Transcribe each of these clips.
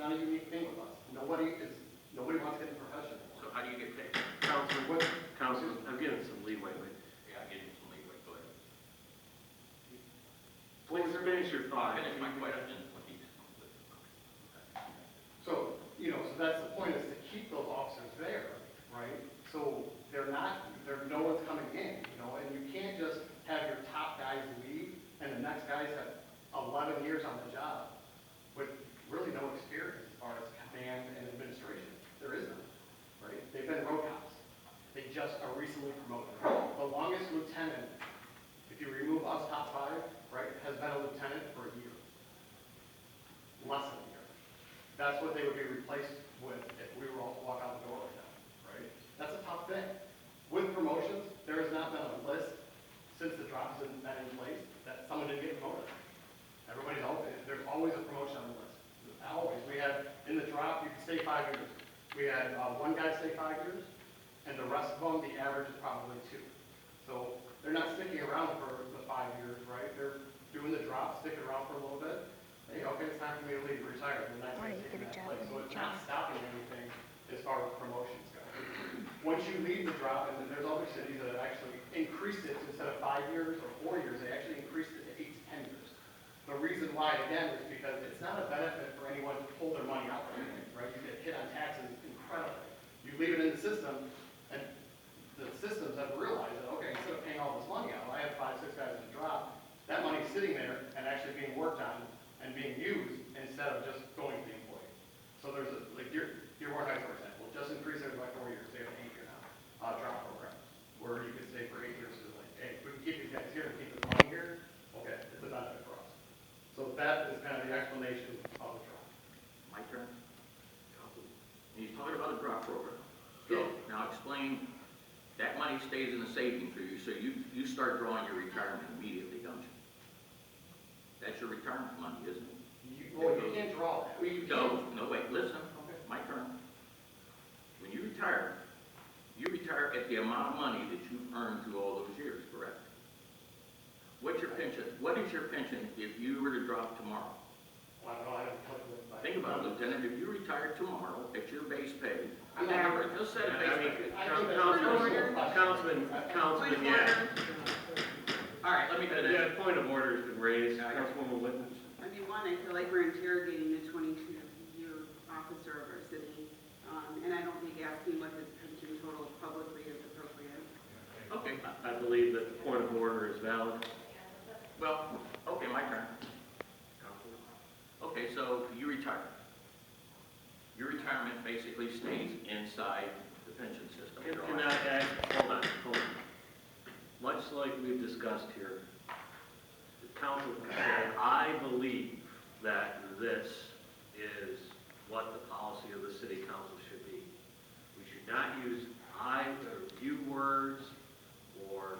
not a unique thing with us. Nobody wants to get in the profession. So how do you get paid? Councilman, I'm giving some leeway. Yeah, I'm getting some leeway, go ahead. Please finish your thought. Finish my question, please. So, so that's the point, is to keep those officers there, right? So no one's coming in, and you can't just have your top guys leave and the next guys have 11 years on the job with really no experience as far as command and administration. There is none, right? They've been road cops. They just are recently promoted. The longest lieutenant, if you remove us top five, right, has been a lieutenant for a year. Less than a year. That's what they would be replaced with if we were all to walk out the door right now, right? That's a tough thing. With promotions, there has not been a list since the drop has been in place that someone didn't get promoted. There's always a promotion on the list. Always. We had, in the drop, you could stay 5 years. We had one guy stay 5 years, and the rest of them, the average is probably 2. So they're not sticking around for the 5 years, right? They're doing the drop, sticking around for a little bit. Hey, okay, it's time for me to leave, retire. And the next guy's taking that place. So it's not stopping anything as far as promotions go. Once you leave the drop, and there's other cities that have actually increased it instead of 5 years or 4 years, they actually increased it to 8 to 10 years. The reason why, again, is because it's not a benefit for anyone to pull their money out, right? You get hit on taxes incredibly. You leave it in the system, and the systems have realized that, okay, instead of paying all this money out, I have 5, 6 guys in the drop, that money's sitting there and actually being worked on and being used instead of just going to the employee. So there's like Dearborn Heights, for example, just increased theirs by 4 years. They have an 8-year now drop program where you can stay for 8 years. So like, hey, if we can keep these guys here and keep this money here, okay, it's a benefit for us. So that is kind of the explanation of the drop. My turn. And he's talking about the drop program. So now explain, that money stays in the savings for you, so you start drawing your retirement immediately, don't you? That's your retirement money, isn't it? You can't draw that. No, wait, listen. Okay. My turn. When you retire at the amount of money that you've earned through all those years, correct? What's your pension? What is your pension if you were to drop tomorrow? Well, I don't know, I haven't calculated. Think about it, Lieutenant. If you retired tomorrow at your base pay, just set a I base mean, pay. Councilman, yeah. All right, let me finish. Yeah, point of order has been raised. Councilwoman Whitten. I mean, one, I feel like we're interrogating a 22-year officer of our city, and I don't think asking what his pension total publicly is appropriate. Okay. I believe that the point of order is valid. Well, okay, my turn. Okay, so you retire. Your retirement basically stays inside the pension system. Can I ask, hold on. Much like we've discussed here, the council said, I believe that this is what the policy of the city council should be. We should not use I or you words, or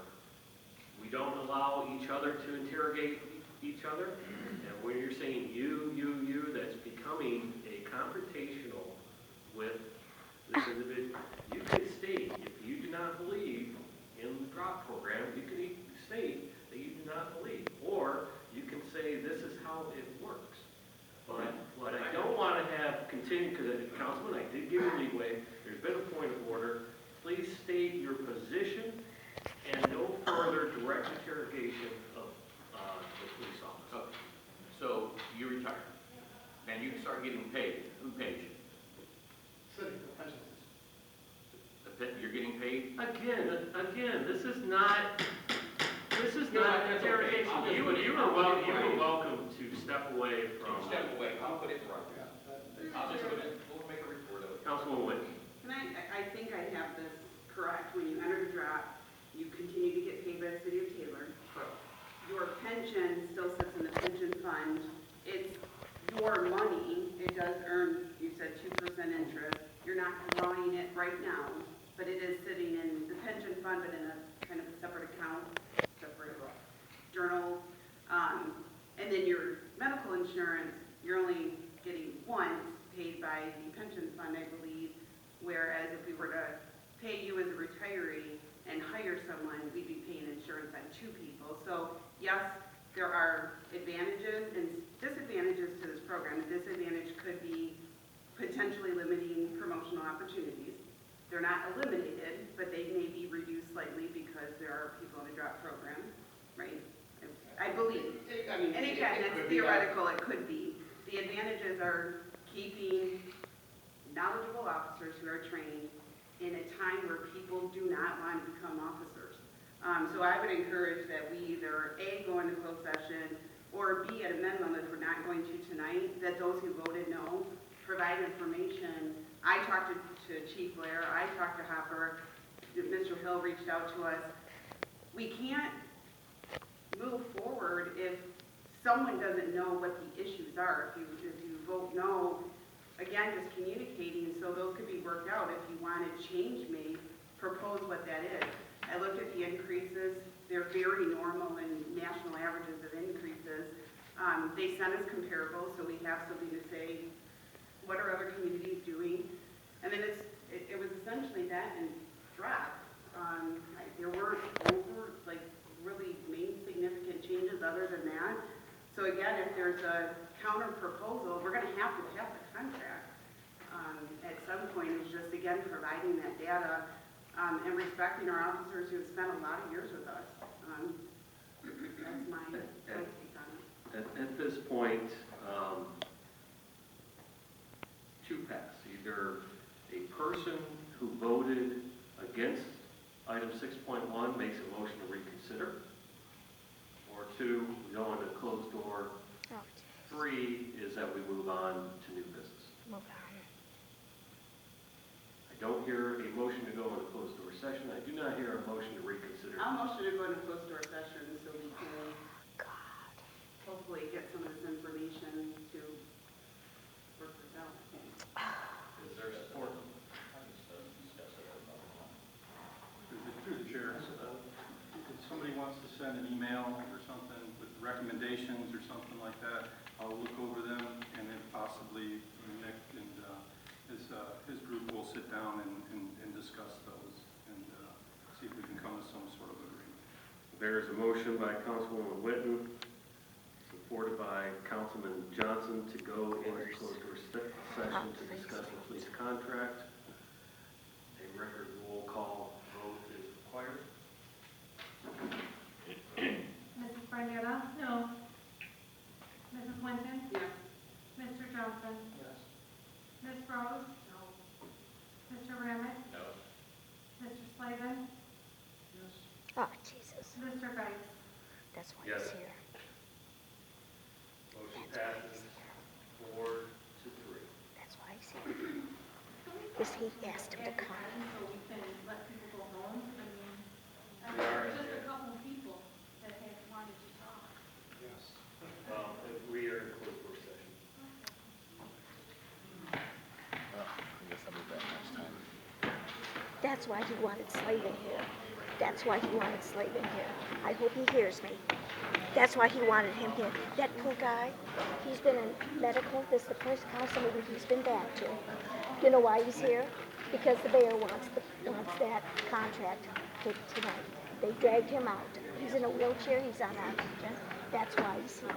we don't allow each other to interrogate each other. And when you're saying you, that's becoming a confrontational with this individual. You can state, if you do not believe in the drop program, you can state that you do not believe. Or you can say this is how it works. But what I don't want to have continue, because Councilman, I did give you leeway, there's been a point of order. Please state your position and no further direct interrogation of the police officer. Okay. So you retire, and you start getting paid. Who pays you? City, the pension system. You're getting paid? Again, this is not an interrogation. Okay. You are welcome to step away from. Step away. I'll put it in writing. I'll just we'll make a report of it. Councilwoman Whitten. And I think I have this correct. When you enter the drop, you continue to get paid by the city of Taylor. Your pension still sits in the pension fund. It's your money. It does earn, you said 2% interest. You're not drawing it right now, but it is sitting in the pension fund, but in a kind of a separate account, separate journal. And then your medical insurance, you're only getting once paid by the pension fund, I believe, whereas if we were to pay you as a retiree and hire someone, we'd be paying insurance on 2 people. So yes, there are advantages and disadvantages to this program. The disadvantage could be promotional opportunities. They're not eliminated, but they may be reduced slightly because there are people in the drop program, right? I believe. I mean, And it again, that's could be that. theoretical, it could be. The advantages are keeping knowledgeable officers who are trained in a time where people do not want to become officers. So I would encourage that we either A, go into closed session, or B, at a minimum, if we're not going to tonight, that those who voted no provide information. I talked to Chief Blair, I talked to Hopper, Mr. Hill reached out to us. We can't move forward if someone doesn't know what the issues are. If you vote no, again, just communicating so those could be worked out. If you want to change me, propose what that is. I looked at the increases. They're very normal and national averages of increases. They sent us comparables, so we have something to say, what are other communities doing? And then it was essentially that and drop. There weren't really main significant changes other than that. So again, if there's a counter proposal, we're going to have the contract. At some point, it's just, again, providing that data and respecting our officers who have spent a lot of years with us. That's my take on it. At this point, two paths. Either a person who voted against item 6.1 makes a motion to reconsider, or two, we go into closed door. Three is that we move on to new business. Move on. I don't hear a motion to go into closed door session. I do not hear a motion to reconsider. I'll motion to go into closed door session so we can hopefully get some of this information to work this out. Is there support? Through the chair, if somebody wants to send an email or something with recommendations or something like that, I'll look over them, and then possibly Nick and his group will sit down and discuss those and see if we can come to some sort of agreement. There is a motion by Councilwoman Witten, supported by Councilman Johnson, to go into closed door session to discuss the police contract. A record roll call vote is required. Mrs. Barnetta? No. Mrs. Winton? Yes. Mr. Johnson? Yes. Ms. Rose? No. Mr. Remick? No. Mr. Slavin? Oh, Jesus. Mr. Geis? That's why Yes. he's here. Motion passes 4-3. That's why he's here. Because he asked him to come. So we can let people go home? We are, Just yeah. a couple people that had wanted to talk. Yes. We are in closed door session. That's why he wanted Slavin here. That's why he wanted Slavin here. I hope he hears me. That's why he wanted him here. That poor guy, he's been in medical. This is the first council meeting he's been back to. You know why he's here? Because the mayor wants that contract tonight. They dragged him out. He's in a wheelchair. He's on oxygen. That's why he's here.